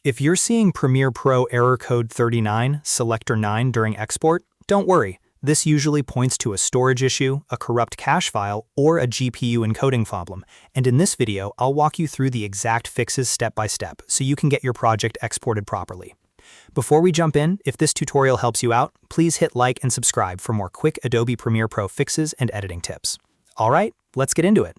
If you're seeing Premiere Pro error code 39, Selector 9 during export, don't worry. This usually points to a storage issue, a corrupt cache file, or a GPU encoding problem. And in this video, I'll walk you through the exact fixes step by step so you can get your project exported properly. Before we jump in, if this tutorial helps you out, please hit like and subscribe for more quick Adobe Premiere Pro fixes and editing tips. All right, let's get into it.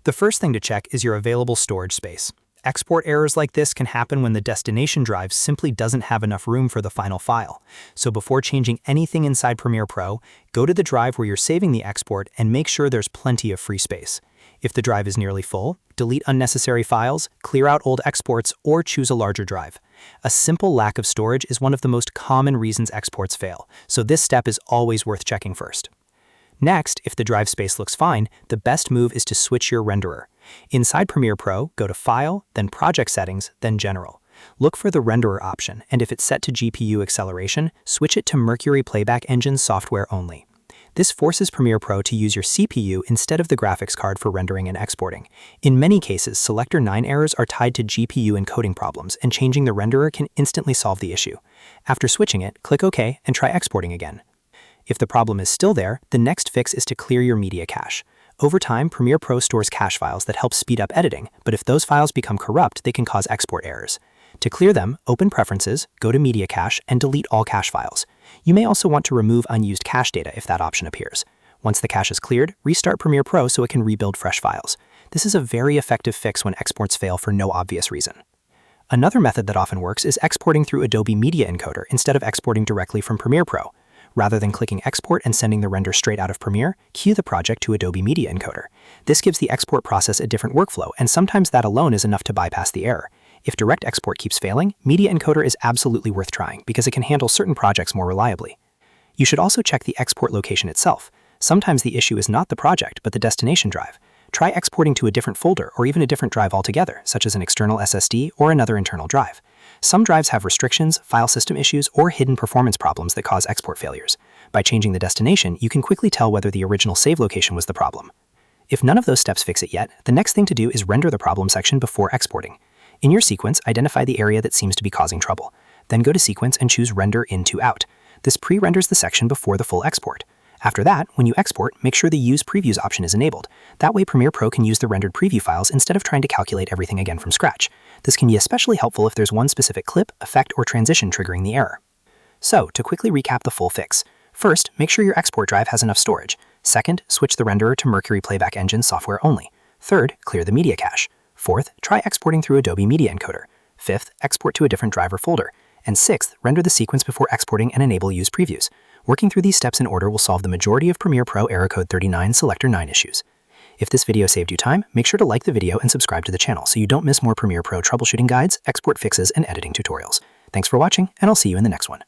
The first thing to check is your available storage space. Export errors like this can happen when the destination drive simply doesn't have enough room for the final file. So before changing anything inside Premiere Pro, go to the drive where you're saving the export and make sure there's plenty of free space. If the drive is nearly full, delete unnecessary files, clear out old exports, or choose a larger drive. A simple lack of storage is one of the most common reasons exports fail, so this step is always worth checking first. Next, if the drive space looks fine, the best move is to switch your renderer. Inside Premiere Pro, go to File, then Project Settings, then General. Look for the renderer option, and if it's set to GPU acceleration, switch it to Mercury Playback Engine software only. This forces Premiere Pro to use your CPU instead of the graphics card for rendering and exporting. In many cases, Selector 9 errors are tied to GPU encoding problems, and changing the renderer can instantly solve the issue. After switching it, click OK and try exporting again. If the problem is still there, the next fix is to clear your media cache. Over time, Premiere Pro stores cache files that help speed up editing, but if those files become corrupt, they can cause export errors. To clear them, open Preferences, go to Media Cache, and delete all cache files. You may also want to remove unused cache data if that option appears. Once the cache is cleared, restart Premiere Pro so it can rebuild fresh files. This is a very effective fix when exports fail for no obvious reason. Another method that often works is exporting through Adobe Media Encoder instead of exporting directly from Premiere Pro. Rather than clicking Export and sending the render straight out of Premiere, queue the project to Adobe Media Encoder. This gives the export process a different workflow, and sometimes that alone is enough to bypass the error. If direct export keeps failing, Media Encoder is absolutely worth trying because it can handle certain projects more reliably. You should also check the export location itself. Sometimes the issue is not the project, but the destination drive. Try exporting to a different folder or even a different drive altogether, such as an external SSD or another internal drive. Some drives have restrictions, file system issues, or hidden performance problems that cause export failures. By changing the destination, you can quickly tell whether the original save location was the problem. If none of those steps fix it yet, the next thing to do is render the problem section before exporting. In your sequence, identify the area that seems to be causing trouble. Then go to Sequence and choose Render In to Out. This pre-renders the section before the full export. After that, when you export, make sure the Use Previews option is enabled. That way Premiere Pro can use the rendered preview files instead of trying to calculate everything again from scratch. This can be especially helpful if there's one specific clip, effect, or transition triggering the error. So, to quickly recap the full fix. First, make sure your export drive has enough storage. Second, switch the renderer to Mercury Playback Engine software only. Third, clear the media cache. Fourth, try exporting through Adobe Media Encoder. Fifth, export to a different drive or folder. And sixth, render the sequence before exporting and enable Use Previews. Working through these steps in order will solve the majority of Premiere Pro error code 39 Selector 9 issues. If this video saved you time, make sure to like the video and subscribe to the channel so you don't miss more Premiere Pro troubleshooting guides, export fixes, and editing tutorials. Thanks for watching, and I'll see you in the next one.